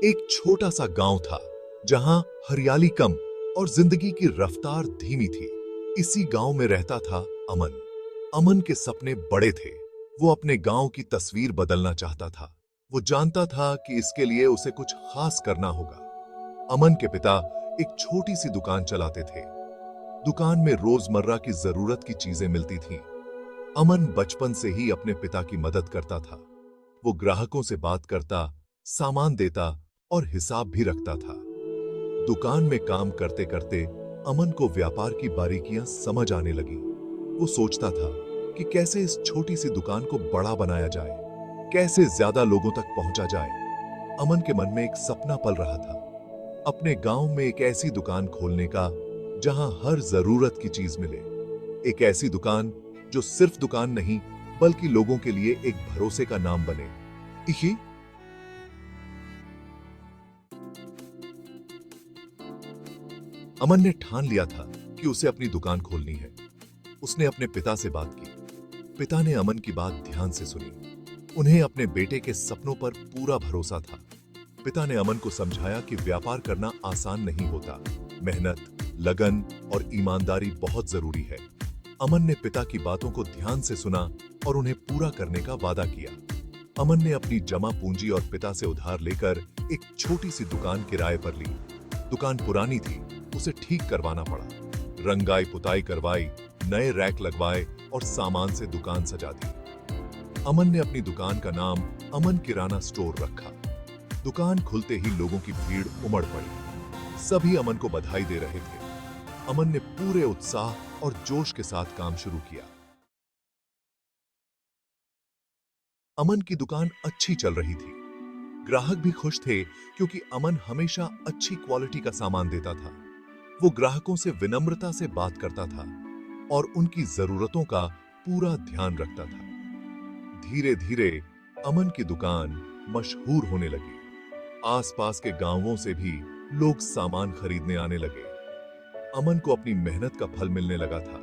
एक छोटा सा गांव था जहां हरियाली कम और जिंदगी की रफ्तार धीमी थी। इसी गांव में रहता था अमन। अमन के सपने बड़े थे। वो अपने गांव की तस्वीर बदलना चाहता था। वो जानता था कि इसके लिए उसे कुछ खास करना होगा। अमन के पिता एक छोटी सी दुकान चलाते थे। दुकान में रोजमर्रा की जरूरत की चीजें मिलती थीं। अमन बचपन से ही अपने पिता की मदद करता था। वो ग्राहकों से बात करता, सामान देता और हिसाब भी रखता था। दुकान में काम करते करते अमन को व्यापार की बारीकियां समझ आने लगी। वो सोचता था कि कैसे इस छोटी सी दुकान को बड़ा बनाया जाए, कैसे ज्यादा लोगों तक पहुंचा जाए। अमन के मन में एक सपना पल रहा था, अपने गांव में एक ऐसी दुकान खोलने का जहां हर जरूरत की चीज मिले। एक ऐसी दुकान जो सिर्फ दुकान नहीं बल्कि लोगों के लिए एक भरोसे का नाम बने। यही अमन ने ठान लिया था कि उसे अपनी दुकान खोलनी है। उसने अपने पिता से बात की। पिता ने अमन की बात ध्यान से सुनी। उन्हें अपने बेटे के सपनों पर पूरा भरोसा था। पिता ने अमन को समझाया कि व्यापार करना आसान नहीं होता। मेहनत, लगन और ईमानदारी बहुत जरूरी है। अमन ने पिता की बातों को ध्यान से सुना और उन्हें पूरा करने का वादा किया। अमन ने अपनी जमा पूंजी और पिता से उधार लेकर एक छोटी सी दुकान किराए पर ली। दुकान पुरानी थी, उसे ठीक करवाना पड़ा। रंगाई पुताई करवाई, नए रैक लगवाए और सामान से दुकान सजा दी। अमन ने अपनी दुकान का नाम अमन किराना स्टोर रखा। दुकान खुलते ही लोगों की भीड़ उमड़ पड़ी। सभी अमन को बधाई दे रहे थे। अमन ने पूरे उत्साह और जोश के साथ काम शुरू किया। अमन की दुकान अच्छी चल रही थी। ग्राहक भी खुश थे क्योंकि अमन हमेशा अच्छी क्वालिटी का सामान देता था। वो ग्राहकों से विनम्रता से बात करता था और उनकी जरूरतों का पूरा ध्यान रखता था। धीरे धीरे अमन की दुकान मशहूर होने लगी। आसपास के गांवों से भी लोग सामान खरीदने आने लगे। अमन को अपनी मेहनत का फल मिलने लगा था,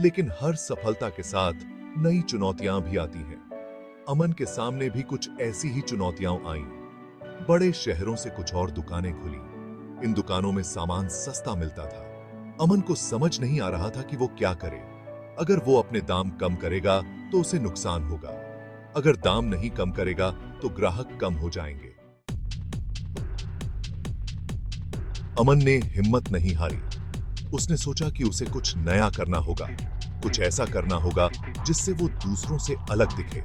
लेकिन हर सफलता के साथ नई चुनौतियां भी आती हैं। अमन के सामने भी कुछ ऐसी ही चुनौतियां आईं। बड़े शहरों से कुछ और दुकानें खुली। इन दुकानों में सामान सस्ता मिलता था। अमन को समझ नहीं आ रहा था कि वो क्या करे। अगर वो अपने दाम कम करेगा तो उसे नुकसान होगा। अगर दाम नहीं कम करेगा तो ग्राहक कम हो जाएंगे। अमन ने हिम्मत नहीं हारी। उसने सोचा कि उसे कुछ नया करना होगा, कुछ ऐसा करना होगा जिससे वो दूसरों से अलग दिखे।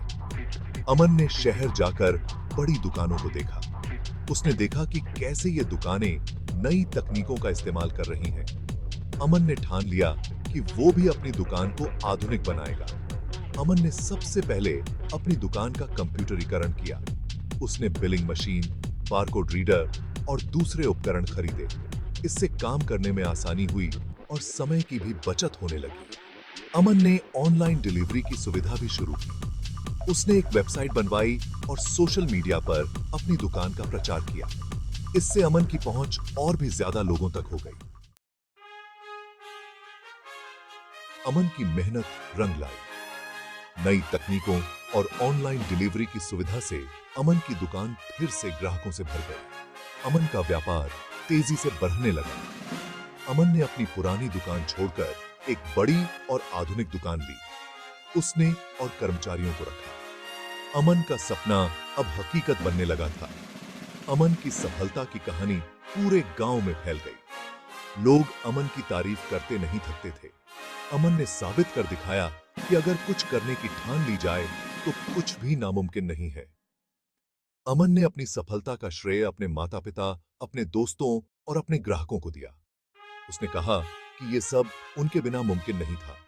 अमन ने शहर जाकर बड़ी दुकानों को देखा। उसने देखा कि कैसे ये दुकानें नई तकनीकों का इस्तेमाल कर रही हैं। अमन ने ठान लिया कि वो भी अपनी दुकान को आधुनिक बनाएगा। अमन ने सबसे पहले अपनी दुकान का कंप्यूटरीकरण किया। उसने बिलिंग मशीन, बारकोड रीडर और दूसरे उपकरण खरीदे। इससे काम करने में आसानी हुई और समय की भी बचत होने लगी। अमन ने ऑनलाइन डिलीवरी की सुविधा भी शुरू की। उसने एक वेबसाइट बनवाई और सोशल मीडिया पर अपनी दुकान का प्रचार किया। इससे अमन की पहुंच और भी ज्यादा लोगों तक हो गई। अमन की मेहनत रंग लाई। नई तकनीकों और ऑनलाइन डिलीवरी की सुविधा से अमन की दुकान फिर से ग्राहकों से भर गई। अमन का व्यापार तेजी से बढ़ने लगा। अमन ने अपनी पुरानी दुकान छोड़कर एक बड़ी और आधुनिक दुकान ली। उसने और कर्मचारियों को रखा। अमन का सपना अब हकीकत बनने लगा था। अमन की सफलता की कहानी पूरे गांव में फैल गई। लोग अमन की तारीफ करते नहीं थकते थे। अमन ने साबित कर दिखाया कि अगर कुछ करने की ठान ली जाए तो कुछ भी नामुमकिन नहीं है। अमन ने अपनी सफलता का श्रेय अपने माता-पिता, अपने दोस्तों और अपने ग्राहकों को दिया। उसने कहा कि यह सब उनके बिना मुमकिन नहीं था।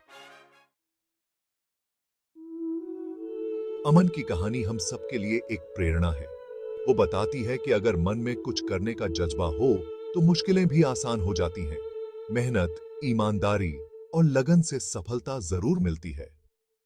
अमन की कहानी हम सबके लिए एक प्रेरणा है। वो बताती है कि अगर मन में कुछ करने का जज्बा हो तो मुश्किलें भी आसान हो जाती हैं। मेहनत, ईमानदारी और लगन से सफलता जरूर मिलती है।